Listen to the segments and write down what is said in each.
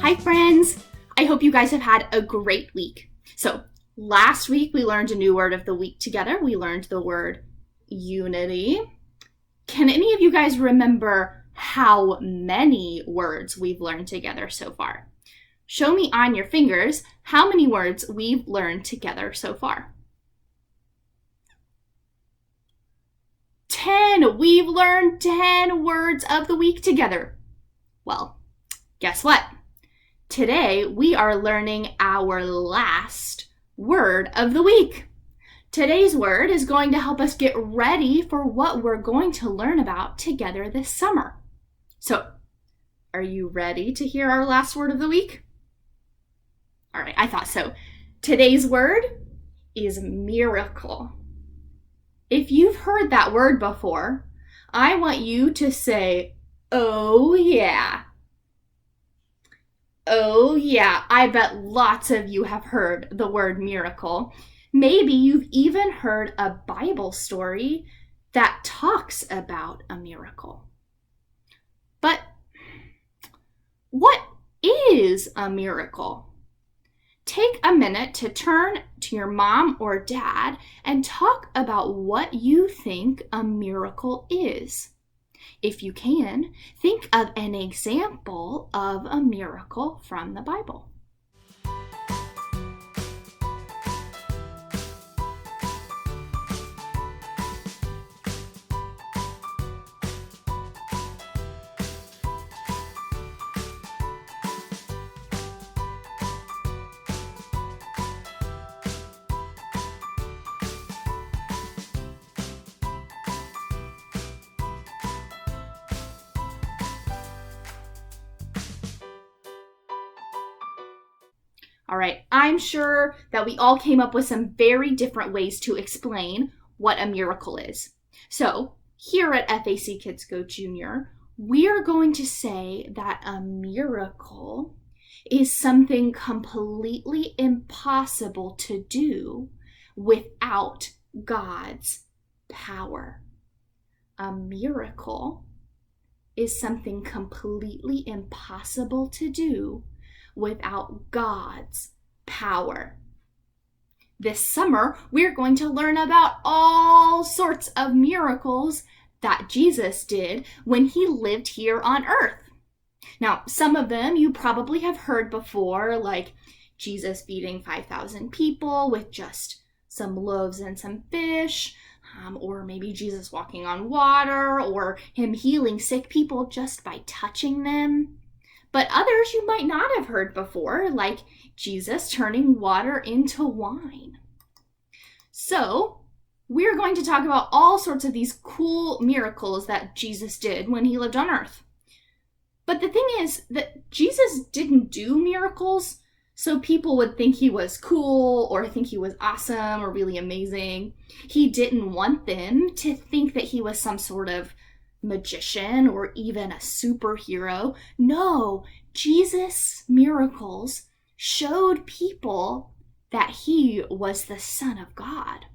Hi friends! I hope you guys have had a great week. So last week we learned a new word of the week together. We learned the word unity. Can any of you guys remember how many words we've learned together so far? Show me on your fingers how many words we've learned together so far. 10! We've learned 10 words of the week together. Well, guess what? Today, we are learning our last word of the week. Today's word is going to help us get ready for what we're going to learn about together this summer. So, are you ready to hear our last word of the week? All right, I thought so. Today's word is miracle. If you've heard that word before, I want you to say, "Oh yeah." Oh yeah, I bet lots of you have heard the word miracle. Maybe you've even heard a Bible story that talks about a miracle. But what is a miracle? Take a minute to turn to your mom or dad and talk about what you think a miracle is. If you can, think of an example of a miracle from the Bible. All right, I'm sure that we all came up with some very different ways to explain what a miracle is. So here at FAC Kids Go Jr., we're going to say that a miracle is something completely impossible to do without God's power. A miracle is something completely impossible to do without God's power. This summer, we're going to learn about all sorts of miracles that Jesus did when he lived here on earth. Now, some of them you probably have heard before, like Jesus feeding 5,000 people with just some loaves and some fish, or maybe Jesus walking on water, or him healing sick people just by touching them. But others you might not have heard before, like Jesus turning water into wine. So, we're going to talk about all sorts of these cool miracles that Jesus did when he lived on earth. But the thing is that Jesus didn't do miracles so people would think he was cool or think he was awesome or really amazing. He didn't want them to think that he was some sort of magician or even a superhero. No, Jesus' miracles showed people that he was the Son of God.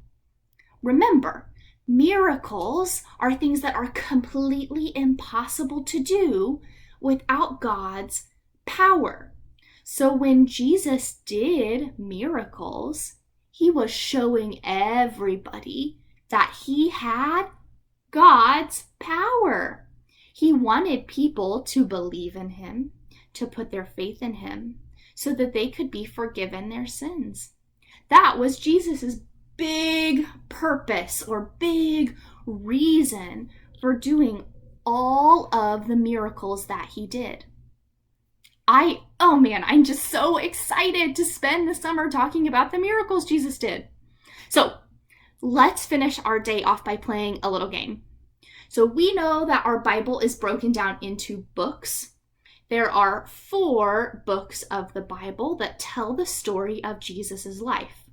Remember, miracles are things that are completely impossible to do without God's power. So when Jesus did miracles, he was showing everybody that he had God's power. He wanted people to believe in him, to put their faith in him, so that they could be forgiven their sins. That was Jesus's big purpose or big reason for doing all of the miracles that he did. I'm just so excited to spend the summer talking about the miracles Jesus did. So, let's finish our day off by playing a little game. So we know that our Bible is broken down into books. There are 4 books of the Bible that tell the story of Jesus' life.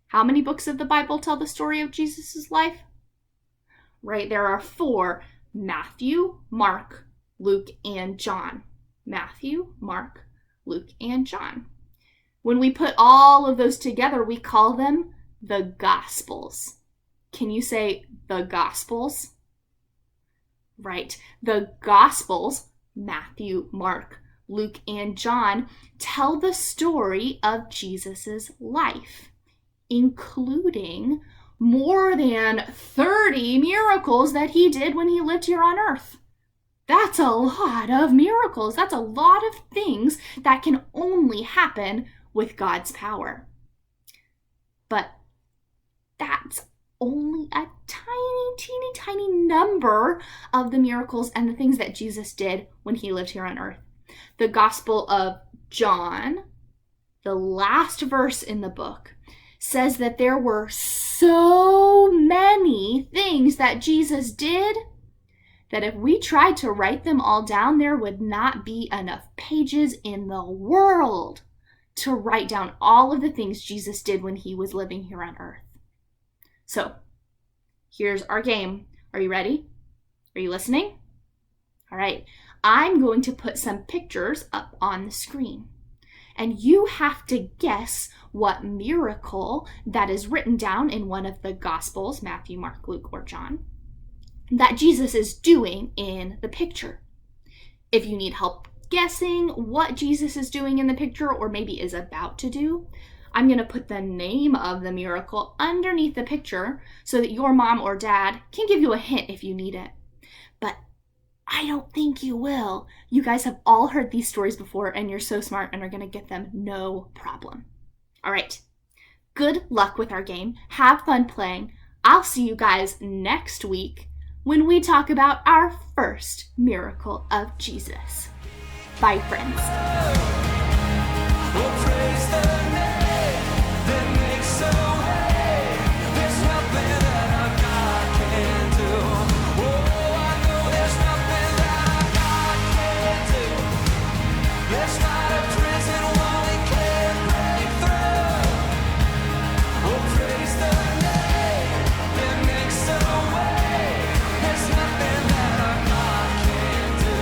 How many books of the Bible tell the story of Jesus' life? Right, there are 4: Matthew, Mark, Luke, and John. Matthew, Mark, Luke, and John. When we put all of those together, we call them the Gospels. Can you say the Gospels? Right. The Gospels, Matthew, Mark, Luke and John tell the story of Jesus' life, including more than 30 miracles that he did when he lived here on earth. That's a lot of miracles. That's a lot of things that can only happen with God's power. But that's only a teeny tiny number of the miracles and the things that Jesus did when he lived here on earth. The Gospel of John, the last verse in the book, says that there were so many things that Jesus did that if we tried to write them all down, there would not be enough pages in the world to write down all of the things Jesus did when he was living here on earth. So, here's our game. Are you ready? Are you listening? All right. I'm going to put some pictures up on the screen, and you have to guess what miracle that is written down in one of the Gospels, Matthew, Mark, Luke, or John, that Jesus is doing in the picture. If you need help guessing what Jesus is doing in the picture or maybe is about to do, I'm going to put the name of the miracle underneath the picture so that your mom or dad can give you a hint if you need it. But I don't think you will. You guys have all heard these stories before and you're so smart and are going to get them no problem. All right. Good luck with our game. Have fun playing. I'll see you guys next week when we talk about our first miracle of Jesus. Bye, friends. Oh, praise the name that makes a way. There's nothing that our God can't do. Oh, I know there's nothing that our God can't do. There's not a prison wall he can't break through. Oh, praise the name that makes a way. There's nothing that our God can't do.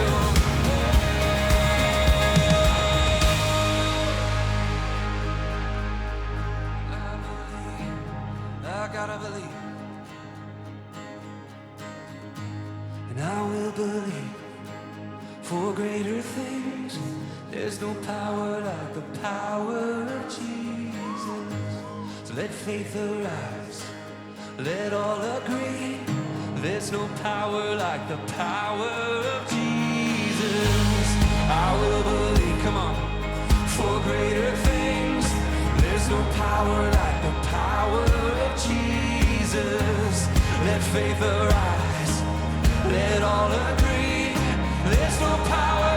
I gotta believe, and I will believe for greater things. There's no power like the power of Jesus. So let faith arise, let all agree. There's no power like the power of Jesus. I will believe, come on, for greater things. There's no power like the power of Jesus. Let faith arise, let all agree. There's no power